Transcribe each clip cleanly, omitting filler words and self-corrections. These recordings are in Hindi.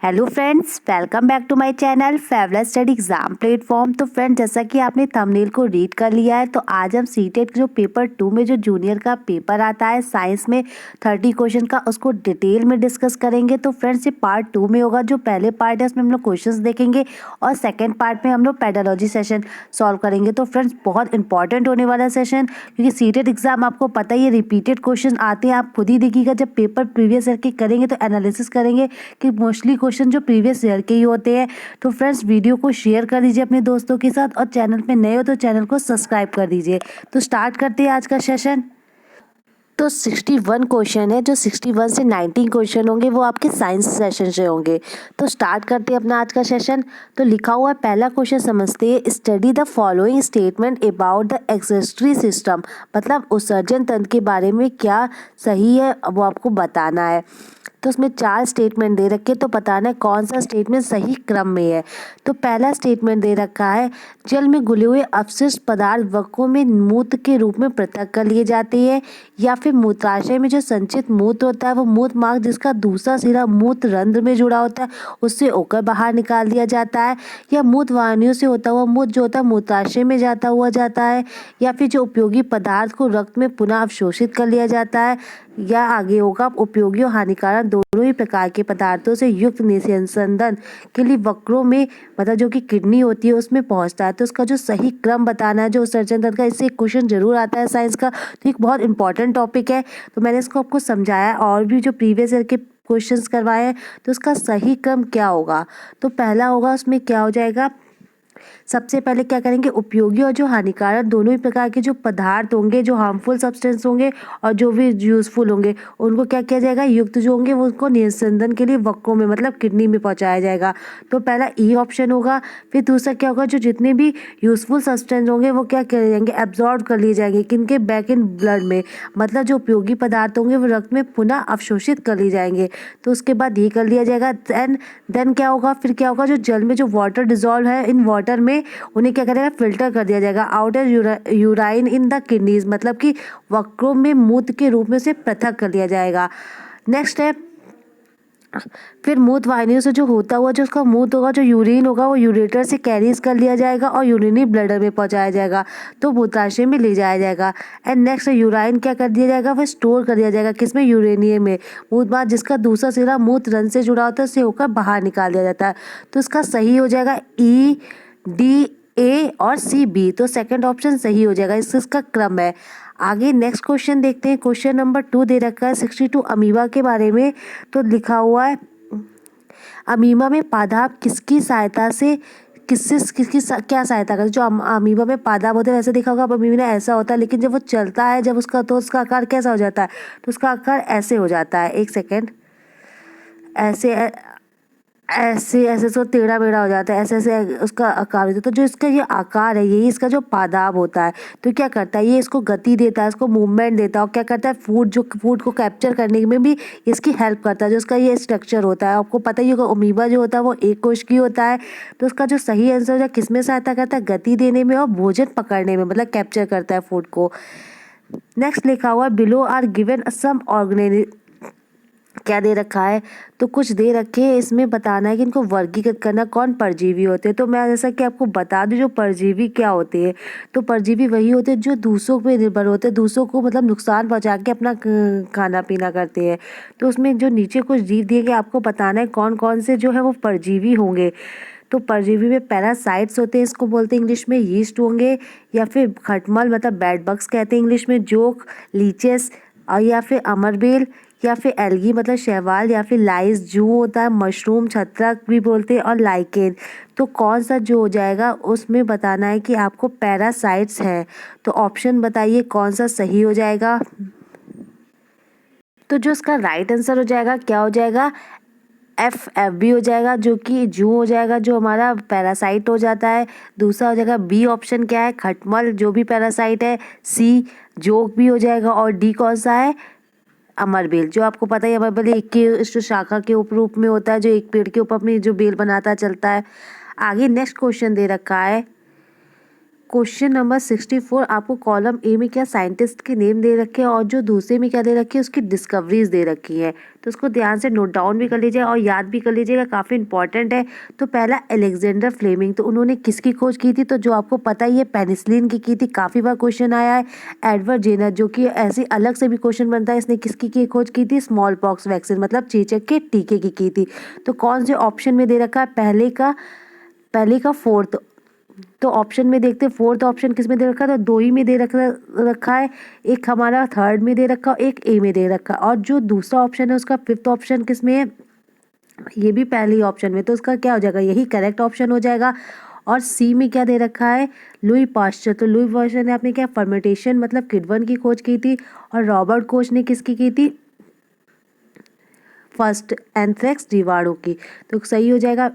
Hello friends, welcome back to my channel favourite study exam platform. तो फ्रेंड, जैसा कि आपने थंबनेल को रीड कर लिया है, तो आज हम सीटेट जो पेपर 2 में जो जूनियर का पेपर आता है साइंस में 30 क्वेश्चन का, उसको डिटेल में डिस्कस करेंगे। तो फ्रेंड्स, ये पार्ट 2 में होगा। जो पहले पार्ट है उसमें हम लोग क्वेश्चंस देखेंगे और सेकेंड पार्ट में हम लोग पेडोलॉजी सेशन सॉल्व करेंगे। तो फ्रेंड्स, बहुत इंपॉर्टेंट होने वाला सेशन, क्योंकि सीटेट एग्जाम आपको पता ही है रिपीटेड क्वेश्चन आते हैं। आप खुद ही देखिएगा, जब पेपर प्रीवियस ईयर के करेंगे तो एनालिसिस करेंगे कि मोस्टली क्वेश्चन जो प्रीवियस ईयर के ही होते हैं। तो फ्रेंड्स, वीडियो को शेयर कर दीजिए अपने दोस्तों के साथ और चैनल पे नए हो तो चैनल को सब्सक्राइब कर दीजिए। तो स्टार्ट करते हैं आज का सेशन। तो 61 क्वेश्चन है, जो 61 से 19 क्वेश्चन होंगे वो आपके साइंस सेशन से होंगे। तो स्टार्ट करते हैं अपना आज का सेशन। तो लिखा हुआ है, पहला क्वेश्चन समझते हैं। Study the following statement about the excretory system, मतलब उत्सर्जन तंत्र के बारे में क्या सही है वो आपको बताना है। तो उसमें 4 स्टेटमेंट दे रखे, तो बताना है कौन सा स्टेटमेंट सही क्रम में है। तो पहला स्टेटमेंट दे रखा है, जल में घुले हुए अपशिष्ट पदार्थ वक्कों में मूत्र के रूप में पृथक कर लिए जाते हैं, या फिर मूत्राशय में जो संचित मूत्र होता है वो मूत्र मार्ग जिसका दूसरा सिरा मूत्र रंध्र में जुड़ा होता है उससे होकर बाहर निकाल दिया जाता है, या मूत्र वाहिनियों से होता हुआ मूत्र जो होता है मूत्राशय में जाता हुआ जाता है, या फिर जो उपयोगी पदार्थ को रक्त में पुनः अवशोषित कर लिया जाता है, या आगे होगा उपयोगी और हानिकारक दोनों ही प्रकार के पदार्थों से युक्त निस्यंदन के लिए वक्रों में, मतलब जो कि किडनी होती है उसमें पहुंचता है। तो उसका जो सही क्रम बताना है जो उत्सर्जन तंत्र का, इससे एक क्वेश्चन जरूर आता है साइंस का। तो एक बहुत इंपॉर्टेंट टॉपिक है, तो मैंने इसको आपको समझाया और भी जो प्रीवियस ईयर के क्वेश्चंस करवाए हैं। तो उसका सही क्रम क्या होगा, तो पहला होगा उसमें क्या हो जाएगा, सबसे पहले क्या करेंगे, उपयोगी और जो हानिकारक दोनों ही प्रकार के जो पदार्थ होंगे, जो हार्मफुल सब्सटेंस होंगे और जो भी यूजफुल होंगे, उनको क्या किया जाएगा, युक्त जो होंगे वो उनको निस्यंदन के लिए वक्कों में मतलब किडनी में पहुंचाया जाएगा। तो पहला ई ऑप्शन होगा। फिर दूसरा क्या होगा, जो जितने भी यूजफुल सब्सटेंस होंगे वो क्या किए जाएंगे, एब्जॉर्ब कर लिए जाएंगे किनके, बैक इन ब्लड में, मतलब जो उपयोगी पदार्थ होंगे वो रक्त में पुनः अवशोषित कर लिए जाएंगे। तो उसके बाद ये कर लिया जाएगा। देन क्या होगा, फिर क्या होगा, जो जल में जो वाटर डिजॉल्व है इन वाटर में उन्हें क्या करेगा, फिल्टर कर दिया जाएगा। Outer urine in the kidneys, मतलब कि वक्रों में मूत्र के रूप में से पृथक कर दिया जाएगा। नेक्स्ट है, फिर मूत्र वाहिनियों से जो होता हुआ जो उसका मूत्र होगा, जो यूरिन होगा वो यूरेटर से कैरीज कर लिया जाएगा और यूरिनी ब्लडर में पहुंचाया जाएगा, तो मूत्राशय में ले जाया जाएगा। एंड नेक्स्ट यूराइन क्या कर दिया जाएगा, वह स्टोर कर दिया जाएगा किसमें, यूरेनियम में, मूत्र जिसका दूसरा सिरा मूत्र रंध्र से जुड़ा होता है उससे होकर बाहर निकाल दिया जाता है। तो इसका सही हो जाएगा ई, डी, ए और सी, बी। तो सेकंड ऑप्शन सही हो जाएगा, इसका क्रम है। आगे नेक्स्ट क्वेश्चन देखते हैं। क्वेश्चन नंबर 2 दे रखा है 62 अमीबा के बारे में। तो लिखा हुआ है, अमीबा में पादाब किसकी सहायता से क्या सहायता करती है। जो अमीबा में पादाब होते हैं, वैसे देखा होगा अमीबा में ऐसा होता है, लेकिन जब वो चलता है जब उसका, तो उसका आकार कैसा हो जाता है, तो उसका आकार ऐसे हो जाता है। एक सेकेंड, ऐसे ऐसे ऐसे तो टेढ़ा मेढ़ा हो जाता है, ऐसे ऐसे उसका आकार होता है। तो जो इसका ये आकार है, यही इसका जो पादाब होता है। तो क्या करता है, ये इसको गति देता है, इसको मूवमेंट देता है, और क्या करता है, फूड को कैप्चर करने में भी इसकी हेल्प करता है। जो इसका ये स्ट्रक्चर होता है, आपको पता ही होगा अमीबा जो होता है वो एक कोशिकीय होता है। तो उसका जो सही आंसर है, किसमें सहायता करता है, गति देने में और भोजन पकड़ने में, मतलब कैप्चर करता है फूड को। नेक्स्ट लिखा हुआ है, below are given some organism, क्या दे रखा है, तो कुछ दे रखे हैं, इसमें बताना है कि इनको वर्गीकृत करना, कौन परजीवी होते हैं। तो मैं जैसा कि आपको बता दूं, जो परजीवी क्या होते हैं, तो परजीवी वही होते हैं जो दूसरों पे निर्भर होते हैं, दूसरों को मतलब नुकसान पहुंचा के अपना खाना पीना करते हैं। तो उसमें जो नीचे कुछ जीव दिए गए, आपको बताना है कौन कौन से जो है वो परजीवी होंगे। तो परजीवी में पैरासाइट्स होते हैं, इसको बोलते हैं इंग्लिश में, यीस्ट होंगे, या फिर खटमल मतलब बेड बग्स कहते हैं इंग्लिश में, जोक, लीचेस, और या फिर अमरबेल, या फिर एल्गी मतलब शैवाल, या फिर लाइस जू होता है, मशरूम छत्रक भी बोलते हैं, और लाइकेन। तो कौन सा जो हो जाएगा, उसमें बताना है कि आपको पैरासाइट्स है। तो ऑप्शन बताइए कौन सा सही हो जाएगा। तो जो इसका राइट आंसर हो जाएगा, क्या हो जाएगा, एफ भी हो जाएगा, जो कि जू हो जाएगा, जो हमारा पैरासाइट हो जाता है। दूसरा हो जाएगा बी ऑप्शन, क्या है, खटमल जो भी पैरासाइट है। सी, जोक भी हो जाएगा, और डी कौन सा है, अमरबेल। जो आपको पता है अमरबेल एक के शाखा के रूप में होता है, जो एक पेड़ के ऊपर अपनी जो बेल बनाता चलता है। आगे नेक्स्ट क्वेश्चन दे रखा है। क्वेश्चन नंबर 64 आपको कॉलम ए में क्या साइंटिस्ट के नेम दे रखे हैं और जो दूसरे में क्या दे रखी है उसकी डिस्कवरीज दे रखी है। तो उसको ध्यान से नोट डाउन भी कर लीजिएगा और याद भी कर लीजिएगा, काफ़ी इंपॉर्टेंट है। तो पहला अलेक्जेंडर फ्लेमिंग, तो उन्होंने किसकी खोज की थी, तो जो आपको पता ही है पेनिसिलिन की थी, काफ़ी बार क्वेश्चन आया है। एडवर्ड जेनर, जो कि ऐसे अलग से भी क्वेश्चन बनता है, इसने किसकी की खोज की थी, स्मॉल पॉक्स वैक्सीन मतलब चेचक के टीके की थी। तो कौन से ऑप्शन में दे रखा है, पहले का फोर्थ। तो ऑप्शन में देखते हैं फोर्थ ऑप्शन किस में दे रखा है, तो दो ही में दे रखा है। एक हमारा थर्ड में दे रखा है, एक ए में दे रखा है। और जो दूसरा ऑप्शन है उसका फिफ्थ ऑप्शन किस में है, ये भी पहले ही ऑप्शन में। तो उसका क्या हो जाएगा, यही करेक्ट ऑप्शन हो जाएगा। और सी में क्या दे रखा है, लुई पास्चर। तो लुई पास्चर ने आपने क्या फर्मेंटेशन मतलब किडवन की खोज की थी। और रॉबर्ट कोच ने किसकी की थी, फर्स्ट एंथ्रेक्स जीवाणु की। तो सही हो जाएगा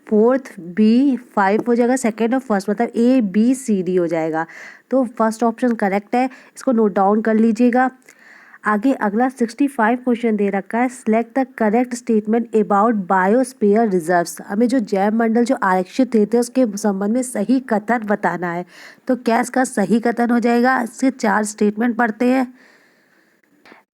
फोर्थ, बी, 5 हो जाएगा, सेकेंड और फर्स्ट मतलब ए बी सी डी हो जाएगा। तो फर्स्ट ऑप्शन करेक्ट है, इसको नोट डाउन कर लीजिएगा। आगे अगला 65 क्वेश्चन दे रखा है, select the correct statement about biosphere reserves. हमें जो जैव मंडल जो आरक्षित रहते हैं उसके संबंध में सही कथन बताना है। तो क्या इसका सही कथन हो जाएगा, इसके 4 स्टेटमेंट पढ़ते हैं।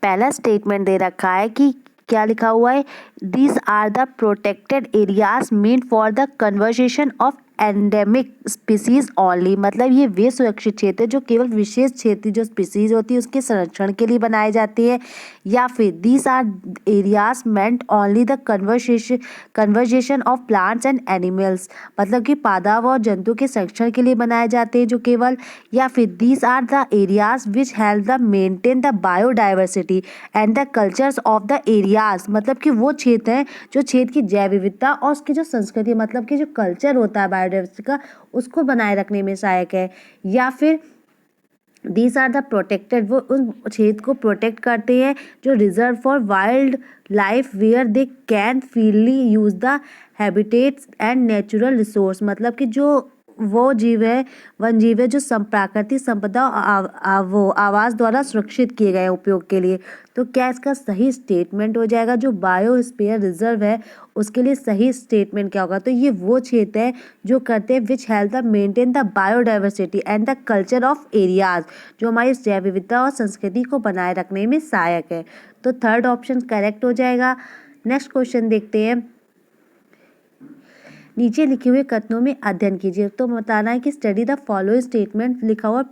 पहला स्टेटमेंट दे रखा है कि क्या लिखा हुआ है, these are the protected areas mean for the conversation of endemic species only. मतलब ये वे सुरक्षित क्षेत्र जो केवल विशेष क्षेत्र जो स्पीसीज होती है उसके संरक्षण के लिए बनाए जाते हैं। या फिर these are areas meant only the conversation of plants and animals, मतलब कि पादप और जंतु के संरक्षण के लिए बनाए जाते हैं जो केवल। या फिर these are the areas which help the maintain the biodiversity and the cultures of the areas, मतलब कि वो क्षेत्र हैं जो क्षेत्र की जैव विविधता और उसकी जो संस्कृति मतलब कि जो कल्चर होता है बायोडाइवर्सिटी का उसको बनाए रखने में सहायक है। या फिर दीज आर द प्रोटेक्टेड, वो उन क्षेत्र को प्रोटेक्ट करते हैं जो reserve for wildlife where they can freely use the habitats and natural resource, मतलब कि जो वो जीव है वन जीव है जो प्राकृतिक संपदा वो आवास द्वारा सुरक्षित किए गए उपयोग के लिए। तो क्या इसका सही स्टेटमेंट हो जाएगा, जो बायोस्फीयर रिजर्व है उसके लिए सही स्टेटमेंट क्या होगा, तो ये वो क्षेत्र है जो करते हैं विच help the maintain the biodiversity and the culture of areas, जो हमारी जैव विविधता और संस्कृति को बनाए रखने में सहायक है। तो थर्ड ऑप्शन करेक्ट हो जाएगा। नेक्स्ट क्वेश्चन देखते हैं, नीचे लिखे हुए कथनों में अध्ययन कीजिए। तो बताना है कि स्टडी द फॉलोइंग स्टेटमेंट, लिखा हुआ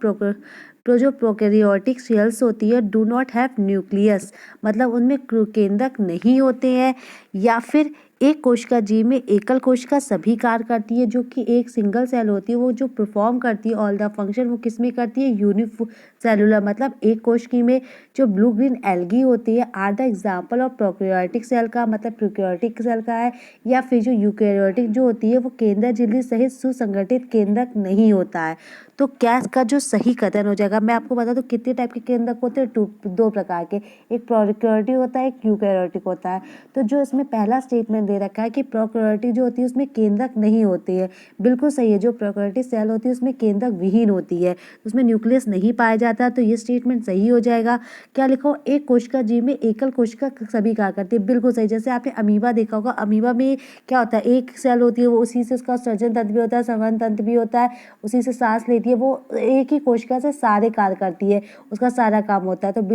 जो प्रोकैरियोटिक सेल्स होती है डू नॉट हैव न्यूक्लियस, मतलब उनमें केंद्रक नहीं होते हैं। या फिर एक कोशिका जीव में एकल कोशिका सभी कार्य करती है, जो कि एक सिंगल सेल होती है वो जो परफॉर्म करती है ऑल द फंक्शन, वो किस में करती है, यूनिसेलुलर मतलब एक कोशिका में। जो ब्लू ग्रीन एल्गी होती है are the example of prokaryotic cell का, मतलब प्रोकैरियोटिक सेल का है। या फिर जो यूकैरियोटिक जो होती है वो केंद्र झिल्ली सहित सुसंगठित केंद्रक नहीं होता है। तो क्या इसका जो सही कथन हो जाएगा, मैं आपको बता दूं कितने टाइप के केंद्रक होते हैं, दो प्रकार के, एक प्रोकैरियोटिक होता है, एक यूकैरियोटिक होता है। तो जो इसमें पहला स्टेटमेंट दे रखा है कि प्रोकैरियोटिक जो होती है उसमें केंद्रक नहीं होती है, बिल्कुल सही है। जो प्रोकैरियोटिक सेल होती है उसमें केंद्रक विहीन होती है, उसमें न्यूक्लियस नहीं पाया जाता, तो ये स्टेटमेंट सही हो जाएगा। क्या लिखो, एक कोशिका जीव में एकल कोशिका सभी कार्य करती है, बिल्कुल सही। जैसे आपने अमीबा देखा होगा, अमीबा में क्या होता है, एक सेल होती है, वो उसी से उसका सर्जन तंत्र भी होता है, संवहन तंत्र भी होता है, उसी से सांस लेती है, वो एक ही कोशिका से सारे कार्य करती है, उसका सारा काम होता है। तो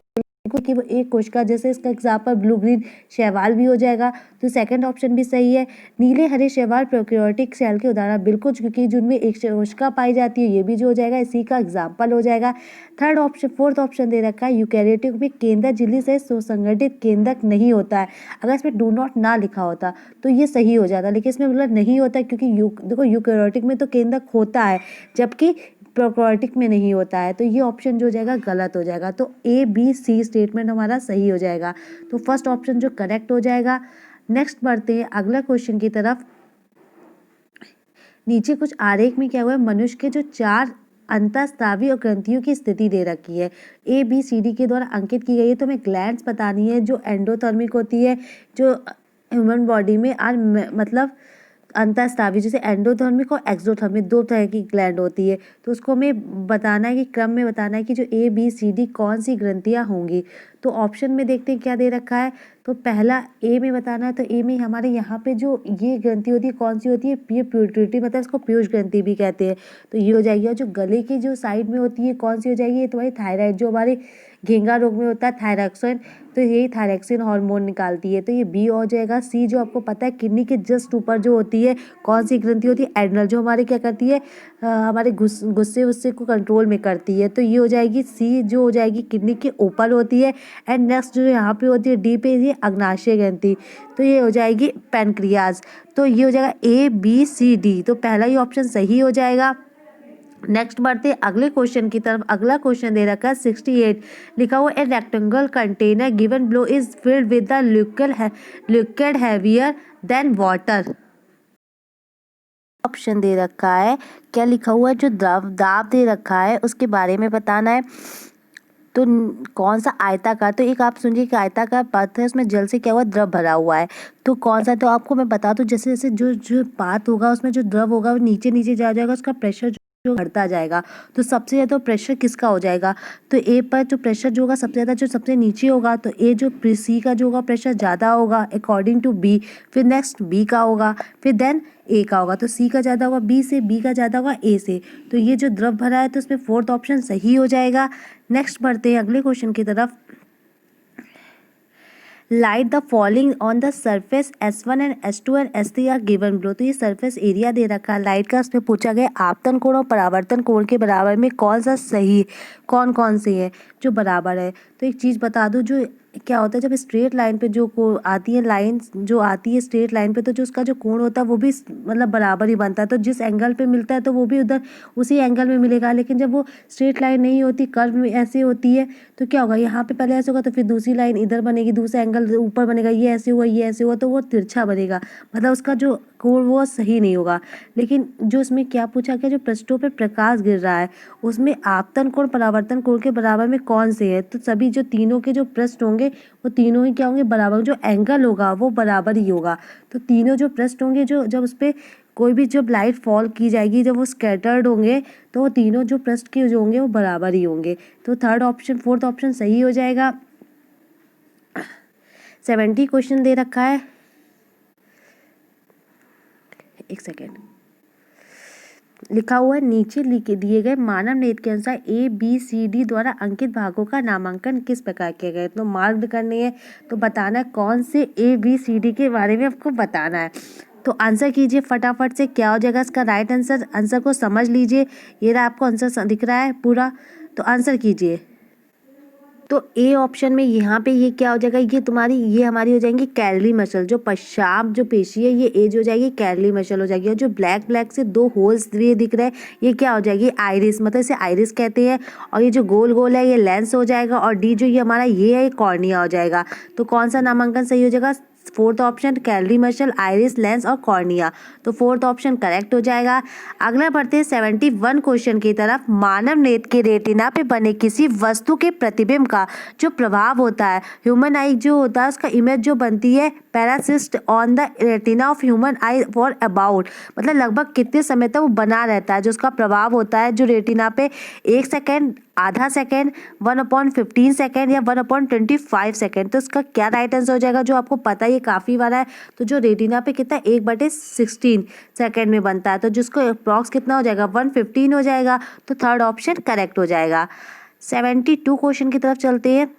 कि वो एक कोशिका, जैसे इसका एग्जाम्पल ब्लू ग्रीन शैवाल भी हो जाएगा। तो सेकंड ऑप्शन भी सही है। नीले हरे शैवाल प्रोकैरियोटिक सेल के उदाहरण, बिल्कुल, क्योंकि जिनमें एक कोशिका पाई जाती है, ये भी जो हो जाएगा इसी का एग्जाम्पल हो जाएगा। थर्ड ऑप्शन फोर्थ ऑप्शन दे रखा है, यूकैरियोटिक में केंद्र झिल्ली से सुसंगठित केंद्रक नहीं होता है। अगर इसमें डू नॉट ना लिखा होता तो ये सही हो जाता, लेकिन इसमें मतलब नहीं होता, क्योंकि देखो यूकैरियोटिक में तो केंद्रक होता है जबकि प्रोकैरियोटिक में नहीं होता है। तो ये ऑप्शन जो हो जाएगा गलत हो जाएगा। तो ए बी सी स्टेटमेंट हमारा सही हो जाएगा। तो फर्स्ट ऑप्शन जो करेक्ट हो जाएगा। नेक्स्ट बढ़ते हैं अगला क्वेश्चन की तरफ। नीचे कुछ आरेख में क्या हुआ है, मनुष्य के जो 4 अंतःस्रावी और ग्रंथियों की स्थिति दे रखी है, ए बी सी डी के द्वारा अंकित की गई है। तो हमें ग्लैंड्स बतानी है जो एंडोथर्मिक होती है, जो ह्यूमन बॉडी में मतलब अंतःस्रावी, जैसे एंडोथर्मिक और एक्सोथर्मिक दो तरह की ग्लैंड होती है। तो उसको हमें बताना है कि क्रम में बताना है कि जो ए बी सी डी कौन सी ग्रंथियां होंगी। तो ऑप्शन में देखते हैं क्या दे रखा है। तो पहला ए में बताना है, तो ए में हमारे यहाँ पे जो ये ग्रंथि होती है कौन सी होती है, ये प्यूटरी मतलब इसको पीयूष ग्रंथि भी कहते हैं, तो ये हो जाएगी। और जो गले की जो साइड में होती है कौन सी हो जाएगी, ये तुम्हारी थायराइड, जो हमारे घेंगा रोग में होता है थायरॉक्सिन, तो यही थायरॉक्सिन हार्मोन निकालती है, तो ये बी हो जाएगा। सी जो आपको पता है किडनी के जस्ट ऊपर जो होती है कौन सी ग्रंथि होती है, एड्रिनल, जो हमारे क्या करती है हमारे गुस्से वुस्से को कंट्रोल में करती है, तो ये हो जाएगी सी, जो हो जाएगी किडनी के ऊपर होती है। एंड नेक्स्ट जो यहाँ पे होती है डी पे, ये अग्नाशय ग्रंथि, तो ये हो जाएगी पैनक्रियाज। तो ये हो जाएगा ए बी सी डी, तो पहला ही ऑप्शन सही हो जाएगा। नेक्स्ट बढ़ते अगले क्वेश्चन की तरफ। अगला क्वेश्चन दे रखा है 68, लिखा हुआ a rectangle container given below is filled with the liquid heavier than water. Option दे रखा है, क्या लिखा हुआ है, जो द्रव दाब दे रखा है उसके बारे में बताना है। तो कौन सा आयताकार, तो एक आप सुनिए कि आयताकार पात्र है, उसमें जल से क्या हुआ, द्रव भरा हुआ है, तो कौन सा, तो आपको मैं बता दूं, जैसे जैसे जो जो पात्र होगा उसमें जो द्रव होगा वो नीचे नीचे जा जाएगा, उसका प्रेशर जो बढ़ता जाएगा, तो सबसे ज़्यादा प्रेशर किसका हो जाएगा, तो ए पर जो प्रेशर जो होगा सबसे ज़्यादा जो सबसे नीचे होगा, तो ए जो सी का जो होगा प्रेशर ज़्यादा होगा अकॉर्डिंग टू बी, फिर नेक्स्ट बी का होगा, फिर देन ए का होगा, तो सी का ज़्यादा होगा बी से, बी का ज़्यादा होगा ए से, तो ये जो द्रव भरा है तो उसमें फोर्थ ऑप्शन सही हो जाएगा। नेक्स्ट बढ़ते हैं अगले क्वेश्चन की तरफ। Light the falling on the surface S1 and S2 and S3 are given below, तो ये सरफेस एरिया दे रखा है लाइट का, उसमें पूछा गया आपतन कोण और परावर्तन कोण के बराबर में कौन सा सही, कौन कौन से है जो बराबर है। तो एक चीज़ बता दूं, जो क्या होता है जब स्ट्रेट लाइन पे जो आती है लाइन जो आती है स्ट्रेट लाइन पे, तो जो उसका जो कोण होता है वो भी मतलब बराबर ही बनता है, तो जिस एंगल पे मिलता है तो वो भी उधर उसी एंगल में मिलेगा। लेकिन जब वो स्ट्रेट लाइन नहीं होती, कर्व में ऐसे होती है, तो क्या होगा, यहाँ पे पहले ऐसे होगा तो फिर दूसरी लाइन इधर बनेगी, दूसरा एंगल ऊपर बनेगा, ये ऐसे हुआ ये ऐसे हुआ, तो वो तिरछा बनेगा, मतलब उसका जो कोण वो सही नहीं होगा। लेकिन जो इसमें क्या पूछा गया, जो पृष्ठों पे प्रकाश गिर रहा है उसमें आपतन कोण परावर्तन कोण के बराबर में कौन से है, तो सभी जो तीनों के जो पृष्ठ होंगे वो तीनों ही क्या होंगे, बराबर, जो एंगल होगा वो बराबर ही होगा। तो तीनों जो पृष्ठ होंगे, जो जब उस पर कोई भी जब लाइट फॉल की जाएगी, जब वो स्कैटर्ड होंगे तो वो तीनों जो पृष्ठ के जो होंगे वो बराबर ही होंगे, तो थर्ड ऑप्शन फोर्थ ऑप्शन सही हो जाएगा। 70 क्वेश्चन दे रखा है, एक सेकेंड, लिखा हुआ है नीचे लिखे दिए गए मानव नेत्र के अनुसार ए बी सी डी द्वारा अंकित भागों का नामांकन किस प्रकार किया गया, तो मार्क करनी है, तो बताना है कौन से ए बी सी डी के बारे में आपको बताना है। तो आंसर कीजिए फटाफट से, क्या हो जाएगा इसका राइट आंसर, आंसर को समझ लीजिए, ये रहा आपको आंसर दिख रहा है पूरा, तो आंसर कीजिए। तो ए ऑप्शन में यहाँ पे ये क्या हो जाएगा, ये तुम्हारी ये हमारी हो जाएंगी कैलरी मसल, जो पेशाब जो पेशी है ये एज हो जाएगी कैलरी मसल हो जाएगी, और जो ब्लैक ब्लैक से दो होल्स ये दिख रहे हैं ये क्या हो जाएगी, आइरिस, मतलब इसे आइरिस कहते हैं, और ये जो गोल गोल है ये लेंस हो जाएगा, और डी जो ये हमारा ये है ये कॉर्निया हो जाएगा। तो कौन सा नामांकन सही हो जाएगा, fourth option calorie muscle, iris, lens और कॉर्निया, तो फोर्थ ऑप्शन करेक्ट हो जाएगा। अगला बढ़ते हैं 71 क्वेश्चन की तरफ। मानव नेत्र के रेटिना पे बने किसी वस्तु के प्रतिबिंब का जो प्रभाव होता है, ह्यूमन आई जो होता है उसका इमेज जो बनती है persist on the retina of human eye for about, मतलब लगभग कितने समय तक वो बना रहता है, जो उसका प्रभाव होता है जो रेटिना पे 1 सेकेंड, आधा सेकेंड, 1/15 सेकेंड या 1/25 सेकेंड, तो इसका क्या राइट आंसर हो जाएगा, जो आपको पता है ये काफ़ी बार है, तो जो रेटिना पे कितना 1/16 सेकेंड में बनता है, तो जिसको अप्रॉक्स कितना हो जाएगा 115 हो जाएगा, तो थर्ड ऑप्शन करेक्ट हो जाएगा। 72 क्वेश्चन की तरफ चलते हैं।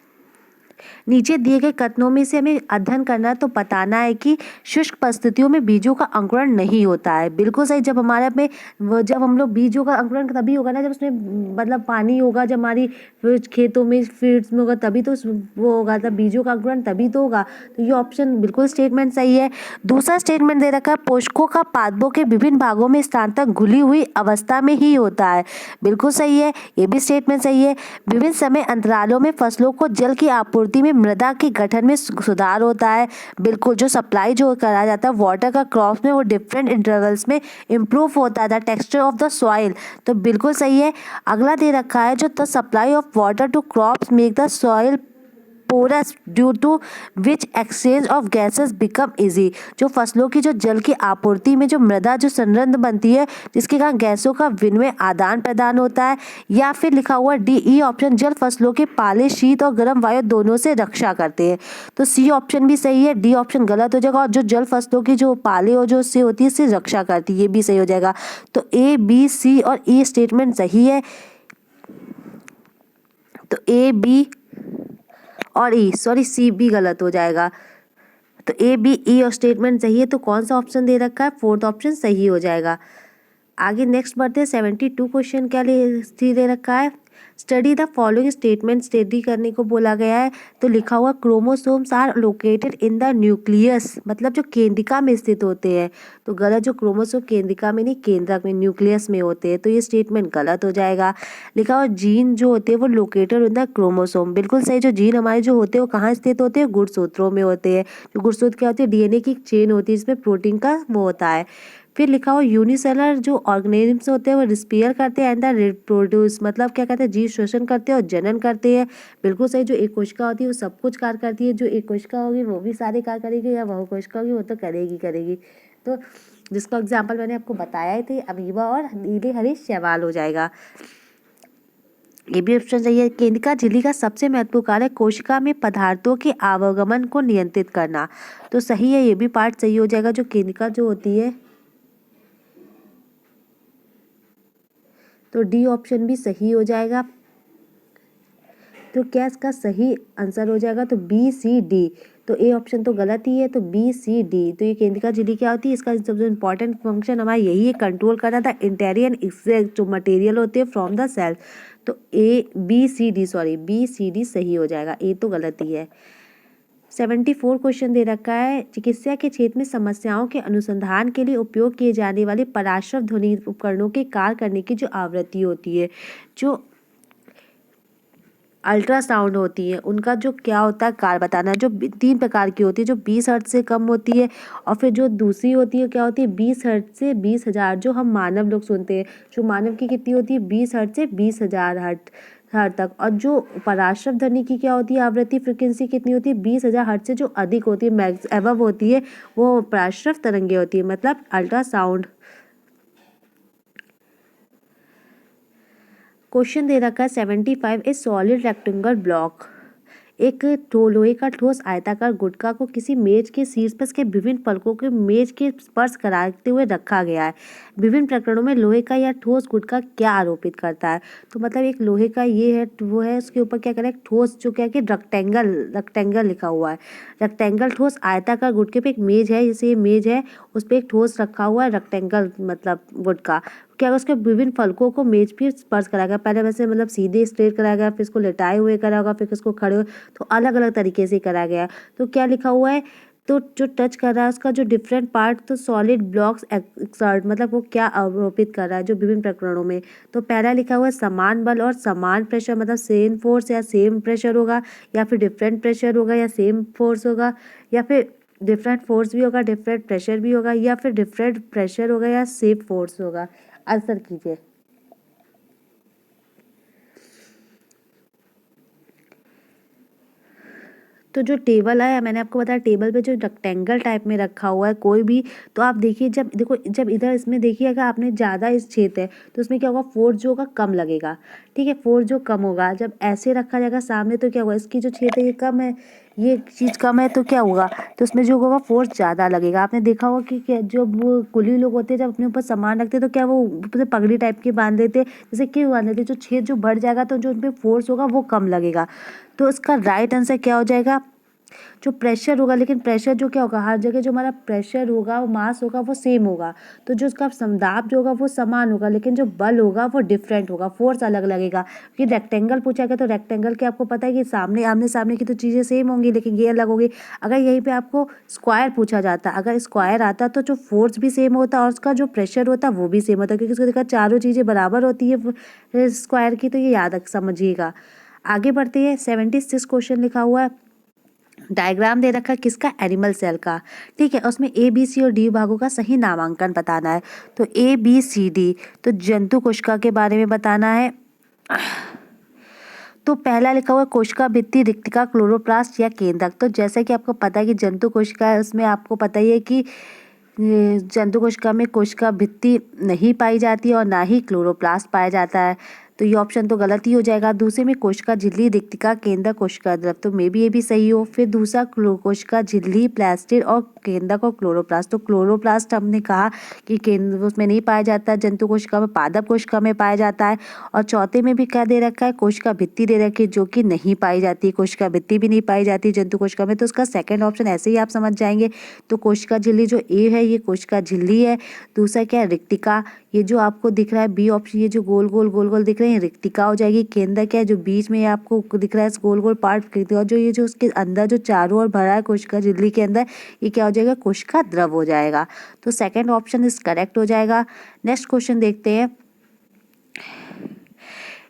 नीचे दिए गए कथनों में से हमें अध्ययन करना है, तो बताना है कि शुष्क परिस्थितियों में बीजों का अंकुरण नहीं होता है, बिल्कुल सही। जब हमारे में जब हम लोग बीजों का अंकुरण तभी होगा ना जब उसमें मतलब पानी होगा, जब हमारी खेतों में फील्ड्स में होगा तभी तो वो होगा, तब बीजों का अंकुरण तभी तो होगा, तो ये ऑप्शन बिल्कुल स्टेटमेंट सही है। दूसरा स्टेटमेंट दे रखा है पोषकों का पादपों के विभिन्न भागों में स्थानांतरण घुली हुई अवस्था में ही होता है, बिल्कुल सही है, ये भी स्टेटमेंट सही है। विभिन्न समय अंतरालों में फसलों को जल की आपूर्ति में मृदा के गठन में सुधार होता है, बिल्कुल। जो सप्लाई जो करा जाता है वाटर का क्रॉप्स में वो डिफरेंट इंटरवल्स में इम्प्रूव होता है, the texture of the soil, तो बिल्कुल सही है। अगला दे रखा है जो the supply of water to crops make the soil porous due to which exchange of gases become easy. जो फसलों की जो जल की आपूर्ति में जो मृदा जो संरंध्र बनती है जिसके कारण गैसों का विनिमय आदान प्रदान होता है। या फिर लिखा हुआ डी ई ऑप्शन, जल फसलों के पाले शीत और गर्म वायु दोनों से रक्षा करते हैं। तो सी ऑप्शन भी सही है, डी ऑप्शन गलत हो जाएगा। और जो जल फसलों की जो पाले और जो से होती है इससे रक्षा करती है, ये भी सही हो जाएगा। तो ए बी सी और ई स्टेटमेंट सही है। तो ए बी और ई, सॉरी सी बी गलत हो जाएगा। तो ए बी ई और स्टेटमेंट सही है। तो कौन सा ऑप्शन दे रखा है, फोर्थ ऑप्शन सही हो जाएगा। आगे नेक्स्ट बढ़ते हैं। 72 क्वेश्चन क्या दे रखा है, study the following statement study करने को बोला गया है। तो लिखा हुआ chromosomes are located in the nucleus, मतलब जो केंद्रिका में स्थित होते हैं। तो गलत, जो क्रोमोसोम केंद्रिका में नहीं, केंद्रक में, न्यूक्लियस में होते हैं। तो ये स्टेटमेंट गलत हो जाएगा। लिखा हुआ जीन जो होते हैं वो लोकेटेड इन द क्रोमोसोम, बिल्कुल सही। जो जीन हमारे जो होते हैं वो कहाँ स्थित होते हैं, गुणसूत्रों में होते हैं। जो गुणसूत्र क्या होती है, डीएनए की चेन होती है, इसमें प्रोटीन का वो होता है। फिर लिखा हुआ यूनिसेलर जो ऑर्गेनिज्म होते हैं वो रिस्पियर करते हैं एंड द रिप्रोड्यूस, मतलब क्या कहते हैं, जीव शोषण करते हैं और जनन करते हैं। बिल्कुल सही। जो एक कोशिका होती है वो सब कुछ कार्य करती है। जो एक कोशिका होगी वो भी सारे कार्य करेगी, या वह कोशिका होगी वो तो करेगी। तो जिसका एग्जाम्पल मैंने आपको बताया ही थे, अमीबा और नीले हरे शैवाल हो जाएगा। ये भी ऑप्शन सही है। केंद्रिका झिल्ली का सबसे महत्वपूर्ण कार्य कोशिका में पदार्थों के आवागमन को नियंत्रित करना। तो सही है, ये भी पार्ट सही हो जाएगा। जो केंद्रिका जो होती है, तो डी ऑप्शन भी सही हो जाएगा। तो क्या इसका सही आंसर हो जाएगा, तो बी सी डी। तो ए ऑप्शन तो गलत ही है, तो बी सी डी। तो ये केंद्रिका झिल्ली क्या होती है, इसका सबसे इंपॉर्टेंट फंक्शन हमारा यही है, कंट्रोल करना था इंटेरियर एक्सट्रैक्ट जो मटेरियल होते हैं फ्रॉम द सेल। तो A B C D, sorry B C D सही हो जाएगा, ए तो गलत ही है। 74 क्वेश्चन दे रखा है, चिकित्सा के क्षेत्र में समस्याओं के अनुसंधान के लिए उपयोग किए जाने वाले पराश्रव ध्वनि उपकरणों के कार्य करने की जो आवृत्ति होती है, जो अल्ट्रासाउंड होती है, उनका जो क्या होता है कार्य बताना है। जो 3 प्रकार की होती है, जो 20 हर्ट्ज से कम होती है, और फिर जो दूसरी होती है क्या होती है, 20 हर्ट्ज से 20,000, जो हम मानव लोग सुनते हैं। जो मानव की कितनी होती है, 20 हर्ट्ज से 20,000 हर्ट्ज तक। और जो पराश्रव ध्वनि की क्या होती है, आवृत्ति फ्रिक्वेंसी कितनी होती है, 20,000 हर्ट्ज से जो अधिक होती है, मैक्स एबव होती है, वो पराश्रव तरंगे होती है, मतलब अल्ट्रासाउंड। क्वेश्चन दे रखा है 75, ए सॉलिड रेक्टेंगल ब्लॉक, एक लोहे का ठोस आयताकार गुटका को किसी मेज के शीर्ष पर इसके विभिन्न फलकों के मेज के स्पर्श कराते हुए रखा गया है। विभिन्न प्रकरणों में लोहे का यह ठोस गुटका क्या आरोपित करता है। तो मतलब एक लोहे का ये है, वो है, उसके ऊपर क्या करें, ठोस जो क्या कि रेक्टेंगल लिखा हुआ है। रेक्टेंगल ठोस आयताकार गुटके पे एक मेज है, जैसे ये मेज है, उस पर एक ठोस रखा हुआ है रेक्टेंगल मतलब गुटका। क्या उसके विभिन्न फलकों को मेज पर स्पर्श कराया गया, पहले वैसे मतलब सीधे स्ट्रेट कराया गया, फिर इसको लेटाए हुए करा होगा, फिर इसको खड़े हुए, तो अलग अलग तरीके से करा गया। तो क्या लिखा हुआ है, तो जो टच कर रहा है उसका जो डिफरेंट पार्ट, तो सॉलिड ब्लॉक्स एक्सर्ट, मतलब वो क्या आरोपित कर रहा है जो विभिन्न प्रकरणों में। तो पहला लिखा हुआ है समान बल और समान प्रेशर, मतलब सेम फोर्स या सेम प्रेशर होगा, या फिर डिफरेंट प्रेशर होगा या सेम फोर्स होगा, या फिर डिफरेंट फोर्स भी होगा, डिफरेंट प्रेशर भी होगा, या फिर डिफरेंट प्रेशर होगा या सेम फोर्स होगा। आंसर कीजिए। तो जो टेबल है, मैंने आपको बताया, टेबल पे जो रेक्टेंगल टाइप में रखा हुआ है कोई भी, तो आप देखिए, जब इधर इसमें देखिए, अगर आपने ज़्यादा इस छेद है तो उसमें क्या होगा, फोर्स जो होगा कम लगेगा। ठीक है, फोर्स जो कम होगा, जब ऐसे रखा जाएगा सामने तो क्या होगा, इसकी जो छेद है ये कम है, ये चीज़ कम है, तो क्या होगा, तो उसमें जो होगा फोर्स ज़्यादा लगेगा। आपने देखा होगा कि क्या, जो वो कुली लोग होते हैं जब अपने ऊपर सामान रखते हैं तो क्या वो पगड़ी टाइप की बांध देते हैं, जैसे क्यों बांध देते हैं, जो छेद जो बढ़ जाएगा तो जो उन पर फोर्स होगा वो कम लगेगा। तो इसका राइट आंसर क्या हो जाएगा, जो प्रेशर होगा, लेकिन प्रेशर जो क्या होगा, हर जगह जो हमारा प्रेशर होगा, वो मास होगा, वो सेम होगा। तो जो उसका समदाब जो होगा वो समान होगा, लेकिन जो बल होगा वो डिफरेंट होगा, फोर्स अलग लगेगा। कि रेक्टेंगल पूछा गया तो रेक्टेंगल के आपको पता है कि सामने आमने सामने की तो चीज़ें सेम होंगी, लेकिन ये अलग होगी। अगर यहीं पे आपको स्क्वायर पूछा जाता, अगर स्क्वायर आता तो जो फोर्स भी सेम होता और उसका जो प्रेशर होता वो भी सेम होता, क्योंकि उसको देखा चारों चीज़ें बराबर होती है स्क्वायर की। तो ये याद समझिएगा। आगे बढ़ते हैं। 76 क्वेश्चन लिखा हुआ है, डायग्राम दे रखा है किसका, एनिमल सेल का। ठीक है, उसमें ए बी सी और डी भागों का सही नामांकन बताना है। तो ए बी सी डी, तो जंतु कोशिका के बारे में बताना है। तो पहला लिखा हुआ है कोशिका भित्ति, रिक्तिका, क्लोरोप्लास्ट या केंद्रक। तो जैसा कि आपको पता है कि जंतु कोशिका है, उसमें आपको पता ही है कि जंतु कोशिका में कोशिका भित्ति नहीं पाई जाती और ना ही क्लोरोप्लास्ट पाया जाता है, तो ये ऑप्शन तो गलत ही हो जाएगा। दूसरे में कोशिका झिल्ली, रिक्तिका, केंद्रक, कोशिका द्रव, तो मे भी ये भी सही हो। फिर दूसरा कोशिका झिल्ली, प्लास्टिड और केंद्रक और क्लोरोप्लास्ट, तो क्लोरोप्लास्ट हमने कहा कि केंद्र उसमें नहीं पाया जाता, जंतु कोशिका में, पादप कोशिका में पाया जाता है। और चौथे में भी क्या दे रखा है, कोशिका भित्ति दे रखी है जो कि नहीं पाई जाती, कोशिका भित्ति भी नहीं पाई जाती जंतु कोशिका में, तो उसका सेकंड ऑप्शन ऐसे ही आप समझ जाएंगे। तो कोशिका झिल्ली जो ए है ये कोशिका झिल्ली है। दूसरा क्या है, रिक्तिका, ये जो आपको दिख रहा है बी ऑप्शन, ये जो गोल गोल गोल गोल दिख रहे हैं रिक्तिका हो जाएगी। केंद्र क्या है, जो बीच में आपको दिख रहा है गोल गोल पार्ट, और जो ये जो उसके अंदर जो चारों ओर भरा है कोशिका झिल्ली के अंदर, ये क्या हो जाएगा, कोशिका द्रव हो जाएगा। तो सेकंड ऑप्शन इस करेक्ट हो जाएगा। नेक्स्ट क्वेश्चन देखते हैं।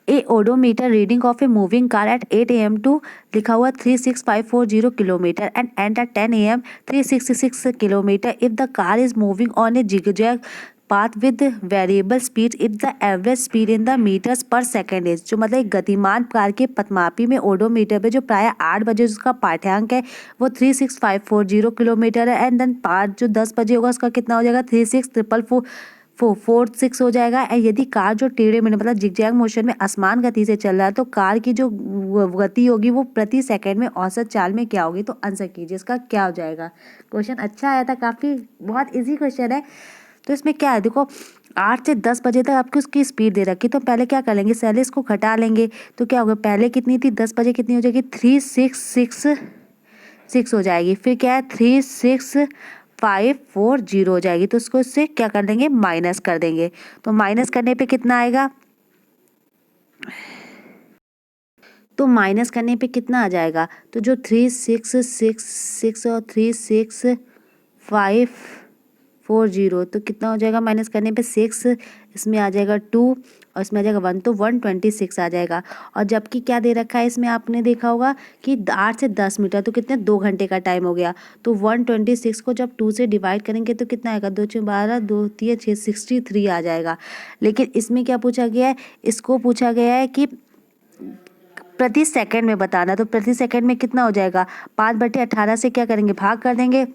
A odometer reading of a moving car at 8 AM to लिखा हुआ 36540 kilometre and and at 10 AM 366 kilometre if the car is moving on a zigzag path with variable speed if the average speed in the metres per second is, जो मतलब एक गतिमान कार के पथमापी में ओडोमीटर पे जो प्राय 8 बजे उसका पाठ्यांक है वो 36540 किलोमीटर है, एंड देन पाँच जो 10 बजे होगा उसका कितना हो जाएगा 36446 हो जाएगा। यदि कार जो टेढ़े मेढ़े मतलब जिगजैग मोशन में असमान गति से चल रहा है तो कार की जो गति होगी वो प्रति सेकंड में औसत चाल में क्या होगी, तो आंसर कीजिए इसका क्या हो जाएगा। क्वेश्चन अच्छा आया था, काफ़ी बहुत इजी क्वेश्चन है। तो इसमें क्या है, देखो 8 से 10 बजे तक आपकी उसकी स्पीड दे रखी, तो पहले क्या कर लेंगे, पहले इसको घटा लेंगे, तो क्या होगा, पहले कितनी थी 10 बजे कितनी हो जाएगी 366 हो जाएगी। फिर क्या है 36540 हो जाएगी, तो उसको इससे क्या कर देंगे, माइनस कर देंगे। तो माइनस करने पे कितना आएगा, तो माइनस करने पे कितना आ जाएगा, तो जो 3666 और 36540 तो कितना हो जाएगा, माइनस करने पे 6, इसमें आ जाएगा 2 और इसमें आ जाएगा 1, तो 126 आ जाएगा। और जबकि क्या दे रखा है इसमें, आपने देखा होगा कि 8 से 10 मीटर तो कितने 2 घंटे का टाइम हो गया, तो 126 को जब 2 से डिवाइड करेंगे तो कितना आएगा, 2 6 12 2 3 6 63 आ जाएगा। लेकिन इसमें क्या पूछा गया है, इसको पूछा गया है कि प्रति सेकंड में बताना, तो प्रति सेकंड में कितना हो जाएगा, 5/18 से क्या करेंगे, भाग कर देंगे,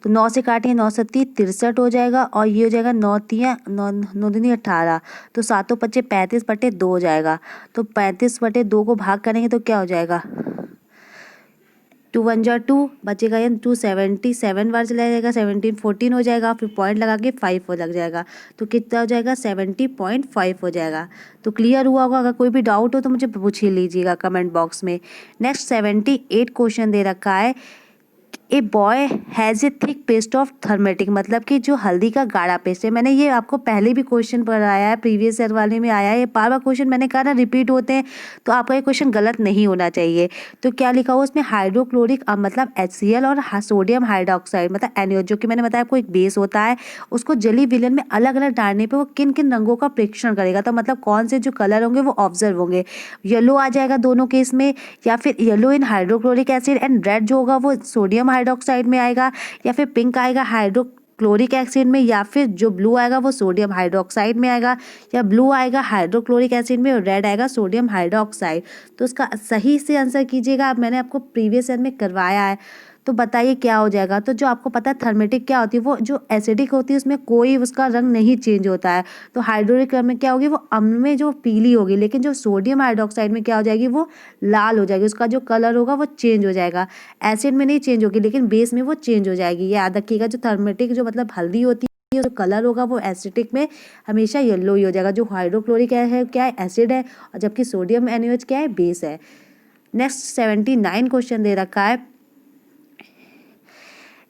तो 9 से काटेंगे 9 सत्ती 63 हो जाएगा, और ये हो जाएगा 9 तिया 9 दूनी 18, तो 7 5 35/2 हो जाएगा। तो 35/2 को भाग करेंगे तो क्या हो जाएगा, 2 1 जा 2 बचेगा, ये 277 बार चला जाएगा, 17 14 हो जाएगा, फिर पॉइंट लगा के 5 हो लग जाएगा, तो कितना हो जाएगा 70.5 हो जाएगा। तो क्लियर हुआ होगा, अगर कोई भी डाउट हो तो मुझे पूछ ही लीजिएगा कमेंट बॉक्स में। नेक्स्ट 78 क्वेश्चन दे रखा है, a boy has a thick paste of turmeric, मतलब कि जो हल्दी का गाढ़ा पेस्ट है। मैंने ये आपको पहले भी क्वेश्चन पढ़ाया है, प्रीवियस ईयर वाले में आया है, ये बार बार क्वेश्चन मैंने कहा ना रिपीट होते हैं, तो आपका ये क्वेश्चन गलत नहीं होना चाहिए। तो क्या लिखा हुआ उसमें, हाइड्रोक्लोरिक मतलब HCl और सोडियम हाइड्रोक्साइड मतलब NaOH, जो कि मैंने बताया आपको एक बेस होता है, उसको जली विलयन में अलग अलग डालने पर वो किन किन रंगों का परीक्षण करेगा, तो मतलब कौन से जो कलर होंगे वो ऑब्जर्व होंगे, येलो आ जाएगा दोनों केस में, या फिर yellow in hydrochloric acid and red जो होगा वो सोडियम हाइड्रोक्साइड में आएगा, या फिर पिंक आएगा हाइड्रोक्लोरिक एसिड में, या फिर जो ब्लू आएगा वो सोडियम हाइड्रोक्साइड में आएगा, या ब्लू आएगा हाइड्रोक्लोरिक एसिड में और रेड आएगा सोडियम हाइड्रोक्साइड। तो इसका सही से आंसर कीजिएगा, मैंने आपको प्रीवियस ईयर में करवाया है, तो बताइए क्या हो जाएगा। तो जो आपको पता है थर्मेटिक क्या होती है, वो जो एसिडिक होती है उसमें कोई उसका रंग नहीं चेंज होता है, तो हाइड्रोक्लोरिक में क्या होगी, वो अम्ल में जो पीली होगी, लेकिन जो सोडियम हाइड्रोक्साइड में क्या हो जाएगी, वो लाल हो जाएगी, उसका जो कलर होगा वो चेंज हो जाएगा। एसिड में नहीं चेंज होगी लेकिन बेस में वो चेंज हो जाएगी। ये याद रखिएगा, जो थर्मेटिक जो मतलब हल्दी होती है जो कलर होगा वो एसिडिक में हमेशा येलो ही हो जाएगा, जो हाइड्रोक्लोरिक है क्या है, एसिड है, और जबकि सोडियम NaOH क्या है, बेस है। नेक्स्ट 79 क्वेश्चन दे रखा है,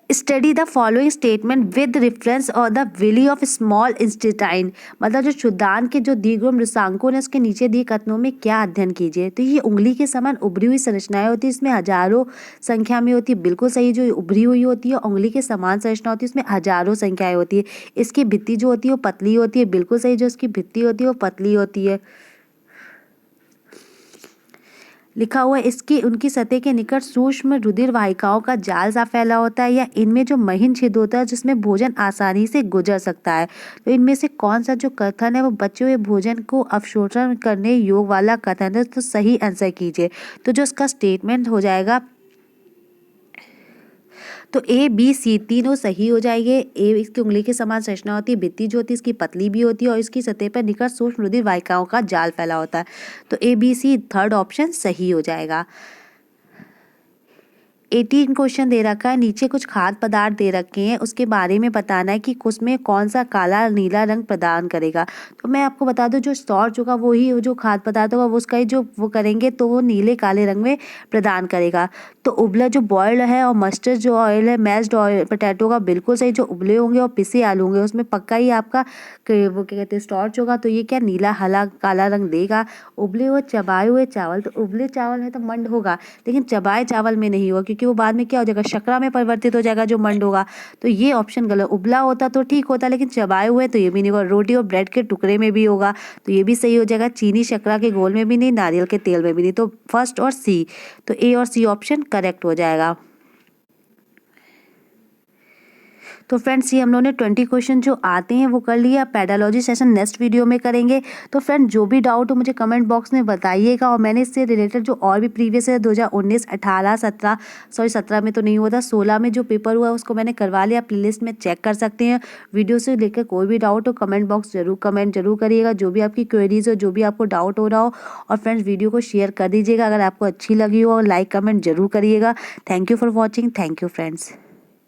study the following statement with reference और द विली ऑफ स्मॉल इंस्टेटाइन, मतलब जो क्षुद्रांत के जो द्विग्रुम मृषांकों ने उसके नीचे दिए कथनों में क्या अध्ययन कीजिए। तो ये उंगली के समान उभरी हुई संरचनाएं होती है, इसमें हजारों संख्या में होती है, बिल्कुल सही। जो उभरी हुई होती है उंगली के समान संरचना होती है, इसमें हजारों संख्याएं होती है। इसकी भित्ति जो होती है वो पतली होती है, बिल्कुल सही, जो इसकी भित्ति होती है वो पतली होती है। लिखा हुआ है इसकी उनकी सतह के निकट सूक्ष्म रुधिर वाहिकाओं का जाल सा फैला होता है या इनमें जो महीन छेद होता है जिसमें भोजन आसानी से गुजर सकता है। तो इनमें से कौन सा जो कथन है वो बचे हुए भोजन को अवशोषण करने योग वाला कथन है, तो सही आंसर कीजिए। तो जो इसका स्टेटमेंट हो जाएगा तो ए बी सी तीनों सही हो जाएंगे। ए इसकी उंगली के समान संरचना होती है, भित्ति जो होती है इसकी पतली भी होती है और इसकी सतह पर निकट सूक्ष्म रुधिर वाहिकाओं का जाल फैला होता है। तो A B C third option सही हो जाएगा। 18 क्वेश्चन दे रखा है, नीचे कुछ खाद्य पदार्थ दे रखे हैं, उसके बारे में बताना है कि उसमें कौन सा काला नीला रंग प्रदान करेगा। तो मैं आपको बता दूं जो स्टार्च होगा वो ही जो खाद्य पदार्थ होगा वो उसका ही जो वो करेंगे तो वो नीले काले रंग में प्रदान करेगा। तो उबला जो बॉयल्ड है और मस्टर्ड जो ऑयल है, मैश्ड ऑयल पोटैटो का बिल्कुल सही, जो उबले होंगे और पिसे आलू होंगे उसमें पक्का ही आपका वो क्या कहते हैं स्टार्च होगा, तो ये क्या नीला हला काला रंग देगा। उबले हुए चबाए हुए चावल, तो उबले चावल है तो मंड होगा, लेकिन चबाए चावल में नहीं होगा क्योंकि वो बाद में क्या हो जाएगा शकरा में परिवर्तित हो जाएगा जो मंड होगा। तो ये ऑप्शन गलत, उबला होता तो ठीक होता लेकिन चबाए हुए तो ये भी नहीं होगा। रोटी और ब्रेड के टुकड़े में भी होगा तो ये भी सही हो जाएगा। चीनी शकरा के घोल में भी नहीं, नारियल के तेल में भी नहीं। तो फर्स्ट और सी, तो ए और सी ऑप्शन करेक्ट हो जाएगा। तो फ्रेंड्स ये हम लोगों ने 20 क्वेश्चन जो आते हैं वो कर लिया। पेडालॉजी सेशन नेक्स्ट वीडियो में करेंगे। तो फ्रेंड्स जो भी डाउट हो मुझे कमेंट बॉक्स में बताइएगा और मैंने इससे रिलेटेड जो और भी प्रीवियस है 2019, 18, 17 17 में तो नहीं हुआ था, 16 में जो पेपर हुआ है उसको मैंने करवा लिया, प्लेलिस्ट में चेक कर सकते हैं। वीडियो से लेकर कोई भी डाउट हो कमेंट बॉक्स कमेंट जरूर करिएगा, जो भी आपकी क्वेरीज हो, जो भी आपको डाउट हो रहा हो। और फ्रेंड्स वीडियो को शेयर कर दीजिएगा अगर आपको अच्छी लगी हो, और लाइक कमेंट जरूर करिएगा। Thank you for watching. Thank you friends.